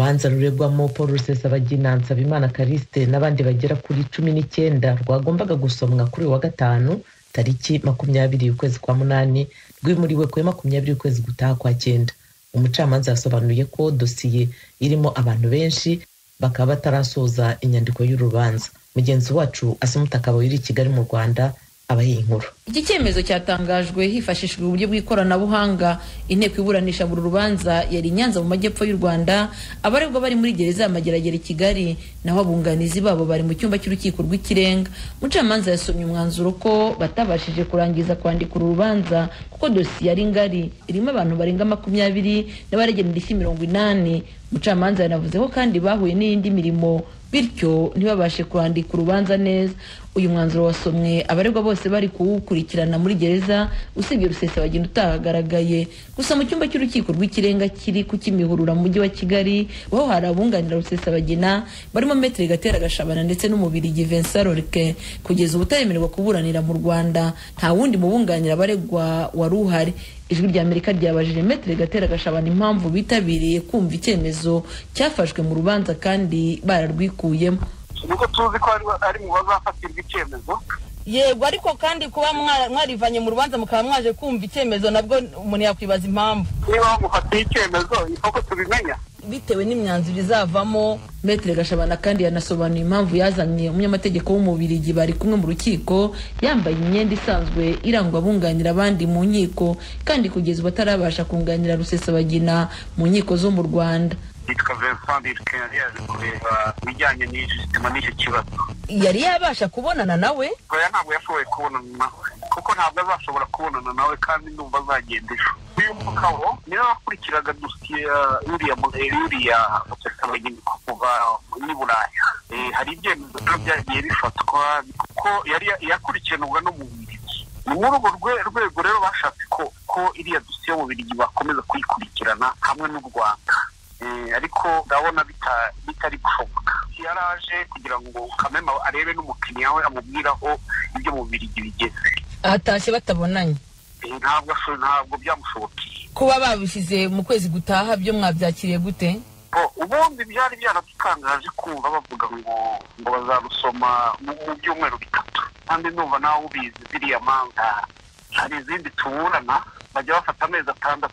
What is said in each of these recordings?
urubanza ruregwamo Paul Rusesabagina, Nsabimana Callixte n'abandi bagera kuri 19 rwagombaga gusomwa kuri wa gatanu tariki 20 y'ukwezi kwa munani rwimuriwe ku 20 y'ukwezi gutaha kwa 9. Umucamanza yasobanuye ko dosiye irimo abantu benshi bakaba batarasoza inyandiko y'urubanza. Mugenzi wacu Asumuta Kaboyiri i Kigali mu Rwanda abaye inkuru. Iki cyemezo cyatangajwe hifashishijwe uburyo bw'ikoranabuhanga. Inteko iburanisha buri rubanza yari Nyanza mu majyepfo y'u Rwanda, abaregwa bari muri gereza ya Mageragere i Kigali, naho abunganizi babo bari mu cyumba cy'urukiko rw'ikirenga. Umucamanza yasomye umwanzuro ko batabashije kurangiza kwandika urubanza kuko dosiye yari ngari, irimo abantu barenga 20 n'abaregera indishyi 80. Umucamanza yanavuze ko kandi bahuye n'indi mirimo bityo ntibabashe kwandika urubanza neza. Uyu mwanzuro wasomwe abaregwa bose bari kuwukurikirana muri gereza usibye Rusesabagina utahagaragaye. Gusa mu cyumba cy'urukiko rw'ikirenga kiri ku Kimihurura mu mujyi wa Kigali, aho hari abunganira Rusesabagina barimo Maître Gatera Gashabana ndetse n'umubirigi Vincent Lorque, kugeza ubutayemererwa kuburanira mu Rwanda nta wundi mubunganira abaregwa wari uhari. Ijwi rya Amerika ryabajije Maître Gatera Gashabana impamvu bitabiriye kumva icyemezo cyafashwe mu rubanza kandi bararwikuyemo. Nuko tuzi ko ari mu bazafatirwa icyemezo. Yego, ariko kandi kuba mwarivanye mu rubanza mukaba mwaje kumva icyemezo nabwo umuntu yakwibaza impamvu. Niba mufatiye icyemezo ifoko tubimenya bitewe n'imyanzuro izavamo. Maître Gashabana kandi yanasobanuye impamvu yazanye umunyamategeko w'umubirigi bari kumwe mu rukiko yambaye imyenda isanzwe irangwa bunganira abandi mu nkiko, kandi kugeza batarabasha kunganira Rusesabagina mu nkiko zo mu Rwanda. Yitwa Vincent Lorque, yaje kureba bijyanye n'ijisitema n'icyo kibazo. Yari yabasha kubonana nawe? Oya, ntabwo yashoboye kubonana nawe kuko ntabwo azashobora kubonana nawe kandi ndumva azagenda ejo. Uyu mugabo niwe wakurikiraga dosiye uriya Rusesabagina kuva muri Buraya. Hari ibyemezo byagiye bifatwa kuko yari yakurikiranwa no mu Bubiligi. Ni muri urwo rwego rero bashatse ko iriya dosiye mu Bubiligi bakomeza kuyikurikirana hamwe n'u Rwanda. Ariko ndabona bitari gushoboka. Yaraje kugira ngo Kamema arebe n'umukiriya we amubwiraho ibyo mu Bubiligi bigeze. Atashye batabonanye. Ntabwo byamushobokeye. Kuba babishyize mu kwezi gutaha byo mwabyakiriye gute? Ubundi byari byaradutangaje kumva bavuga ngo bazarusoma mu byumweru 3. Kandi numva nawe ubizi ziriya manga hari izindi tuburana bajya bafata amezi 6.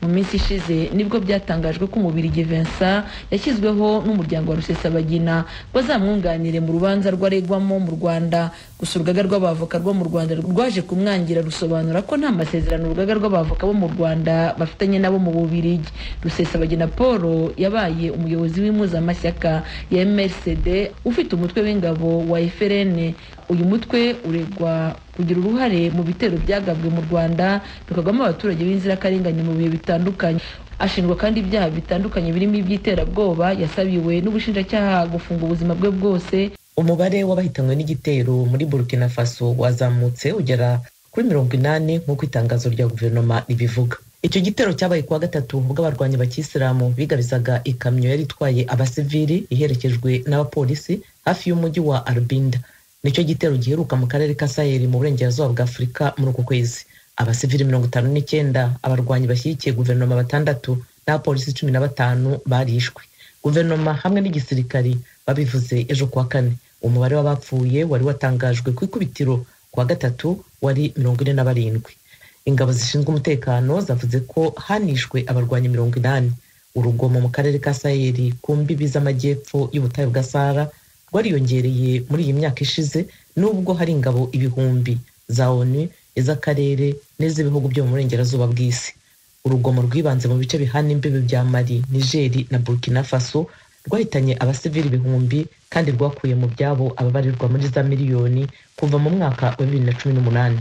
Mu minsi ishize nibwo byatangajwe ko umubirigi Vincent yashyizweho n'umuryango wa Rusesabagina bazamwunganire mu rubanza rwaregwamo mu Rwanda. Gusa urugaga rw'abavoka rwo mu Rwanda rwaje kumwangira rusobanura ko nta masezerano urugaga rw'abavoka bo mu Rwanda bafitanye nabo mu Bubiligi. Rusesabagina Paul yabaye umuyobozi w'impuzamashyaka ya MRCD ufite umutwe w'ingabo wa FRN. Uyu mutwe uregwa kugira uruhare mu bitero byagabwe mu Rwanda bikagwamo abaturage b'inzirakarengane mu bihe bitandukanye. Ashinjwa kandi ibyaha bitandukanye birimo iby'iterabwoba. Yasabiwe n'ubushinjacyaha gufunga ubuzima bwe bwose. Umubare w'abahitanywe n'igitero muri Burkina Faso wazamutse ugera kuri 80 nk'uko itangazo rya guverinoma ribivuga. Icyo gitero cyabaye kuwa gatatu ubwo abarwanyi b'Abakisilamu bigabizaga ikamyo yari itwaye abasivili iherekejwe n'abapolisi hafi y'umujyi wa Albinda. Nicyo gitero giheruka mu karere ka Sahel mu burengerazuba bwa Afurika muri uko kwezi. Abasivili 59, abarwanyi bashyigikiye guverinoma 6 n'abapolisi 15 barishwe. Guverinoma hamwe n'igisirikari babivuze ejo kuwa 4. Umubare w'abapfuye wari watangajwe ku ikubitiro kuwa gatatu wari 47. Ingabo zishinzwe umutekano zavuze ko hanishwe abarwanyi 80. Urugomo mu karere ka Sahel ku mbibi z'amajyepfo y'ubutayu bwa Sahara rwariyongereye muri iyi myaka ishize, nubwo hari ingabo ibihumbi za ONU, iz'akarere n'iz'ibihugu byo mu burengerazuba bw'isi. Urugomo rwibanze mu bice bihana imbibi bya Mali, Niger na Burkina Faso rwahitanye abasivili ibihumbi kandi rwakuye mu byabo ababarirwa muri za miliyoni kuva mu mwaka wa 2018.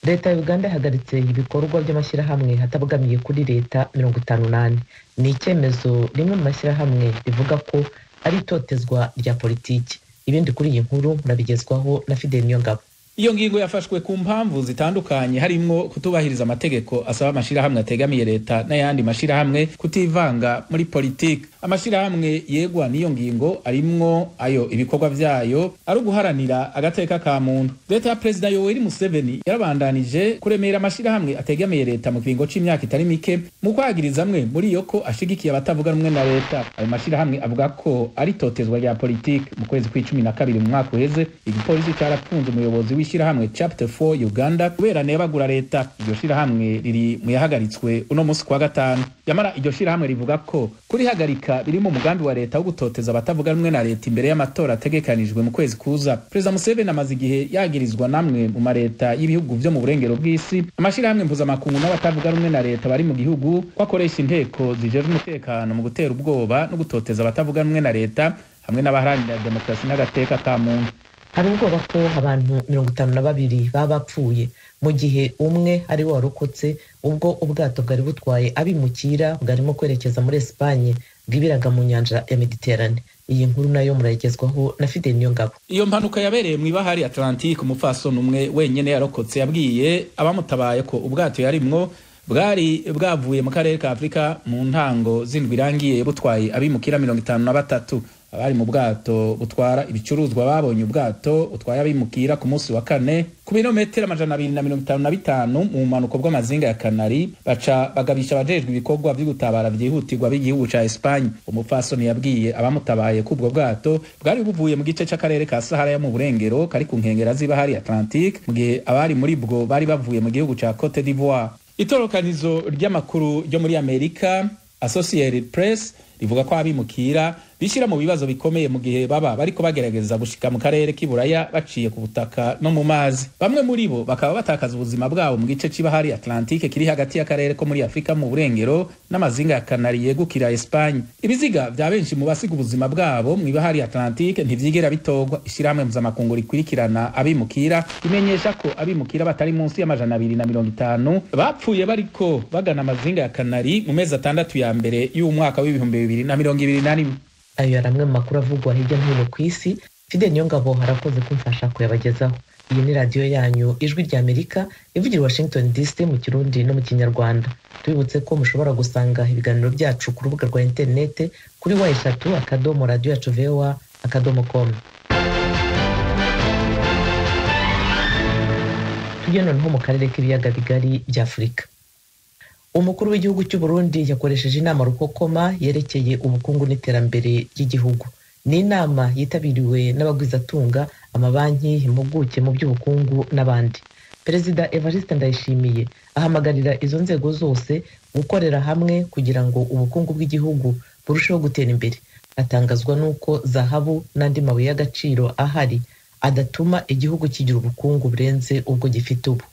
Leta ya Uganda yahagaritse ibikorwa by'amashyirahamwe hatabogamiye kuri leta 58. Ni icyemezo rimwe mu mashyirahamwe rivuga ko ari itotezwa rya politiki. Ibindi kuri iyi nkuru murabigezwaho na Fidel Niyongabo. Iyo ngingo yafashwe ku mpamvu zitandukanye, harimo kutubahiriza amategeko asaba amashirahamwe ategamiye leta n'ayandi mashirahamwe kutivanga muri politiki. amashirahamwe yegwa n'iyo ngingo arimwo ayo ibikorwa vyayo ari uguharanira agateka ka muntu. Leta ya Perezida Yoweri Museveni yarabandanije kuremera amashirahamwe ategamiye leta mu kiringo c'imyaka itari mike mu kwagiriza amwe muri yo ko ashigikiye abatavuga rumwe na leta. Ayo mashirahamwe avuga ko ari totezwa rya politike. Mu kwezi kwa 12 mu mwaka uheze igipolisi carafunze umuyobozi w'ishirahamwe Chapter 4 Uganda kubera nebagura leta. Iryo shirahamwe riri mu yahagaritswe uno musi kwa gatanu. Yamara iryo shirahamwe rivuga ko kuri hagarika biri mu mugambi wa leta wo gutoteza abatavuga rumwe na leta imbere y'amatora ategekanijwe mu kwezi kuza. Perezida Museveni amaze igihe yagirizwa namwe mu mareta y'ibihugu vyo mu burengero bw'isi, amashirahamwe mpuzamakungu n'abatavuga rumwe na leta bari mu gihugu ko akoresha inteko zijejwe umutekano mu gutera ubwoba no gutoteza abatavuga rumwe na leta hamwe n'abaharanira demokarasi n'agateka ka muntu. Hari ubwoba ko abantu 52 baba bapfuye mu gihe umwe ari we warokotse ubwo ubwato bwari butwaye abimukira bwarimo kwerekeza muri Espagne bwibiraga mu nyanja ya Mediterane. Iyi nkuru nayo murayigezwaho na Fidel Niyongabo. Iyo mpanuka yabereye mu ibahari Atlantique, umupfasoni umwe wenyene yarokotse yabwiye abamutabaye ko ubwato yarimwo bwari bwavuye mu karere ka Afrika mu ntango zindwi irangiye butwaye abimukira 53. Abari mu bwato butwara ibicuruzwa babonye ubwato utwaye abimukira ku munsi wa kane ku birometero 255 mu manuko bw'amazinga ya Canary, baca bagabisha abajejwe ibikorwa byo gutabara byihutirwa b'igihugu ca Espagne. Umupfasoni yabwiye abamutabaye ko ubwo bwato bwari buvuye mu gice c'akarere ka Sahara ya mu burengero kari ku nkengera z'ibahari Atlantique, mu gihe abari muri bwo bari bavuye mu gihugu ca Cote d'Ivoire. Itorokanizo ry'amakuru ryo muri Amerika Associated Press rivuga ko abimukira bishira mu bibazo bikomeye mu gihe baba bariko bagerageza gushika mu karere k'Iburaya baciye ku butaka no mu mazi. Bamwe muri bo bakaba batakaza ubuzima bwabo mu gice c'ibahari Atlantique kiri hagati y'akarere ko muri Afrika mu burengero n'amazinga ya Canary yegukira Espagne. Ibiziga vya benshi mu basiga ubuzima bwabo mu ibahari Atlantique ntivyigera bitogwa. Ishirahamwe mpuzamakungu rikurikirana abimukira imenyesha ko abimukira batari munsi ya 250 bapfuye bariko bagana amazinga ya Canary mu mezi 6 ya mbere y'umwaka w'2021. Ayo yaramwe mu makuru avugwa hirya no hino ku isi. Fidel Niyongabo harakoze kumfasha kuyabagezaho. Iyi ni radio yanyu Ijwi rya Amerika ivugira Washington DC mu Kirundi no mu Kinyarwanda. Tubibutse ko mushobora gusanga ibiganiro byacu ku rubuga rwa internet kuri wa3.radio.voa.com. Tugenda noneho mu karere k'ibiyaga bigari bya Afurika. Umukuru w'igihugu cy'u Burundi yakoresheje inama rukokoma yerekeye ubukungu n'iterambere ry'igihugu. Ni inama yitabiriwe n'abagwizatunga, amabanki, impuguke mu by'ubukungu n'abandi. Perezida Evariste Ndayishimiye ahamagarira izo nzego zose gukorera hamwe kugira ngo ubukungu bw'igihugu burusheho gutera imbere. Atangazwa nuko zahabu n'andi mabuye y'agaciro ahari adatuma igihugu kigira ubukungu burenze ubwo gifite ubu.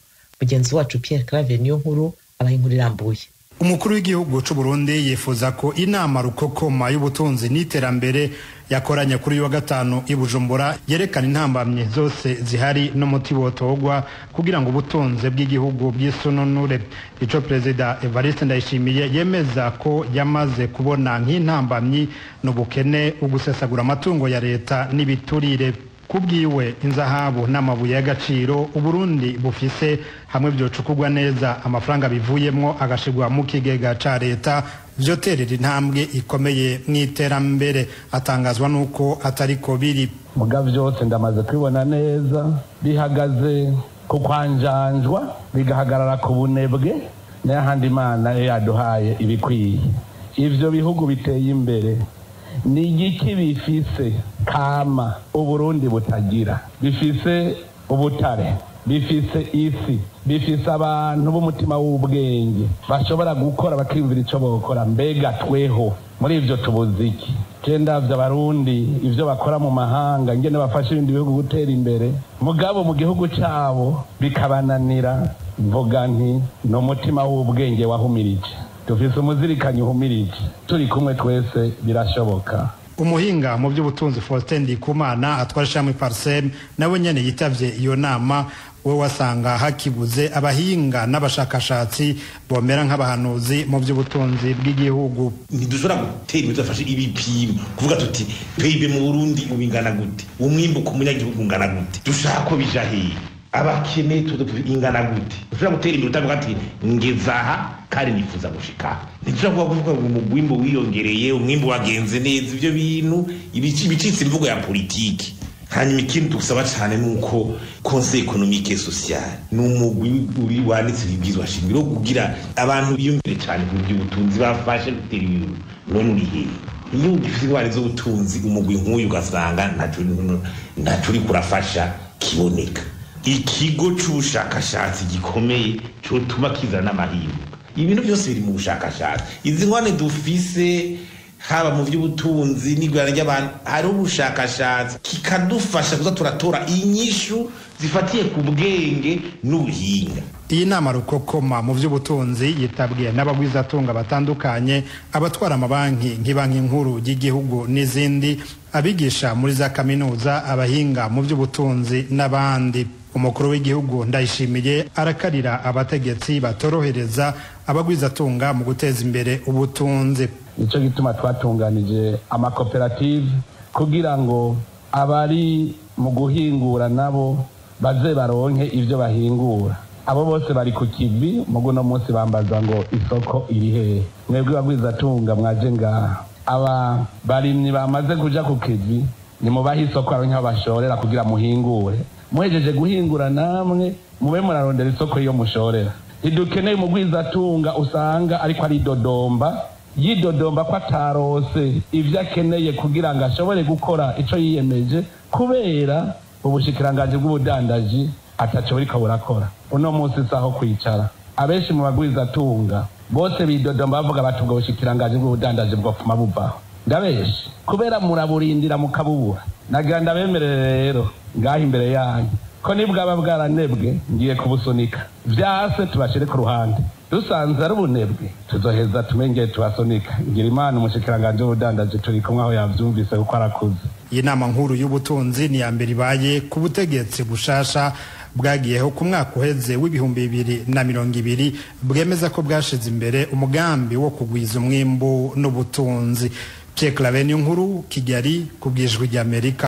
Mugenzi wacu Pierre Claver niyo nkuru abahinkuru irambuye. Umukuru w'igihugu cy'u Burundi yifuza ko inama rukokoma y'ubutunzi n'iterambere yakoranye kuri wa gatanu i Bujumbura yerekana intambamye zose zihari n'umuti wotogwa kugira ngo ubutunzi bw'igihugu bw'isununure. Ico Perezida Evariste Ndayishimiye yemeza ko yamaze kubona nk'intambamyi n'ubukene ugusesagura amatungo ya leta n'ibiturire. Kubwiwe inzahabu n'amabuye y'agaciro Uburundi bufise hamwe byocukugwa neza amafaranga bivuyemwo agashigwa mu kigega ca leta vyoterera intambwe ikomeye mw'iterambere. Atangazwa nuko atariko biri. Muga vyose ndamaze kwibona neza bihagaze ku kwanjanjwa bigahagarara ku bunebwe n'ahandi Imana yaduhaye ibikwiye. Ivyo bihugu biteye imbere ni igiki bifise kama Uburundi butagira? Bifise ubutare, bifise isi, bifise abantu b'umutima w'ubwenge bashobora gukora bakiyumvira ico bokora. Mbega tweho muri ivyo tubuziki ndavya Abarundi ivyo bakora mu mahanga ngene bafasha ibindi bihugu gutera imbere, mugabo mu gihugu cabo bikabananira. Mvuga nti no mutima w'ubwenge wahumirije, dufise umuzirikanyi uhumirije, turi kumwe twese birashoboka. Umuhinga mu by'ubutunzi Faustin Ndikumana atwara shamwe Parsem nawe nyene yitavye iyo nama. We wasanga hakibuze abahinga n'abashakashatsi bomera nk'abahanuzi mu by'ubutunzi bw'igihugu. Ntidushobora gutera ibidafashe ibipimo kuvuga tuti PIB mu Burundi ubingana gute, umwimbu ku munyagihugu ungana gute, dushaka ko bija hehe, abakene ingana gute. Dushobora gutera imbere utavuga ati ngezaha kandi nifuza gushika ntidushobora kuvuga ngo umugwimbo wiyongereye umwimbo wagenze neza ivyo bintu ibicitse imvugo ya politiki. Hanyuma ikindi dusaba cyane nuko conseil économique et social n'umugwi uri wanditse ibibwizwa shingiro kugira abantu biyumvire cyane ku by'ubutunzi bafashe gutera ibintu none uri hehe iyo ugifite ingwara z'ubutunzi umugwi nk'uyu ugasanga ntacuri kurafasha kiboneka. Ikigo c'ubushakashatsi gikomeye cotuma kizana n'amahinduka ibintu byose biri mu bushakashatsi. Izi ngwane dufise haba mu by'ubutunzi n'igwara ry'abantu hari ubushakashatsi kikadufasha kuza turatora inyishu zifatiye ku bwenge n'ubuhinga. Iyi nama rukokoma mu by'ubutunzi yitabwiye n'abagwizatunga batandukanye, abatwara amabanki nk'ibanki nkuru y'igihugu n'izindi, abigisha muri za kaminuza, abahinga mu by'ubutunzi n'abandi. Umukuru w'igihugu Ndayishimiye arakarira abategetsi batorohereza abagwizatunga mu guteza imbere ubutunzi. Nico gituma twatunganije amakoperative kugira ngo abari mu guhingura nabo baze baronke ivyo bahingura. Abo bose bari ku kivi mugo no munsi bambaza ngo isoko iri hehe. Mwebwe bagwizatunga mwaje ngaha, aba barimyi bamaze kuja ku kivi ni mubahe isoko aronke bashorera kugira muhingure. Mwejeje guhingura namwe mube murarondera isoko iyo mushorera. Idukeneye umugwizatunga usanga ariko ari dodomba yidodomba ko atarose ivyo akeneye kugira ngo ashobore gukora ico yiyemeje kubera ubushikiranganje bw'ubudandaji ataco buriko burakora. Uno munsi saho kwicara abenshi mu bagwizatunga bose bidodomba bavuga bati ubwo bushikiranganje bw'ubudandaji bwopfuma buvaho. Ndabeshi kubera muraburindira mukabubura. Naganda bemerere rero ngaho imbere yanyu ko nibwaba bwaranebwe ngiye kubusunika vyase tubashire ku ruhande. Dusanze ari ubunebwe tuzoheza tumengeye tubasunika. Ngira Imana umushikiranganje w'ubudandaji turi kumwe aho yavyumvise kuko arakuze. Iyi nama nkuru y'ubutunzi ni ya mbere ibaye ku butegetsi bushasha bwagiyeho ku mwaka uheze w'ibihumbi 2020 bwemeza ko bwashize imbere umugambi wo kugwiza umwimbu n'ubutunzi. Pierre Claver Nkuru, Kigali, ku bw'Ijwi ry'Amerika.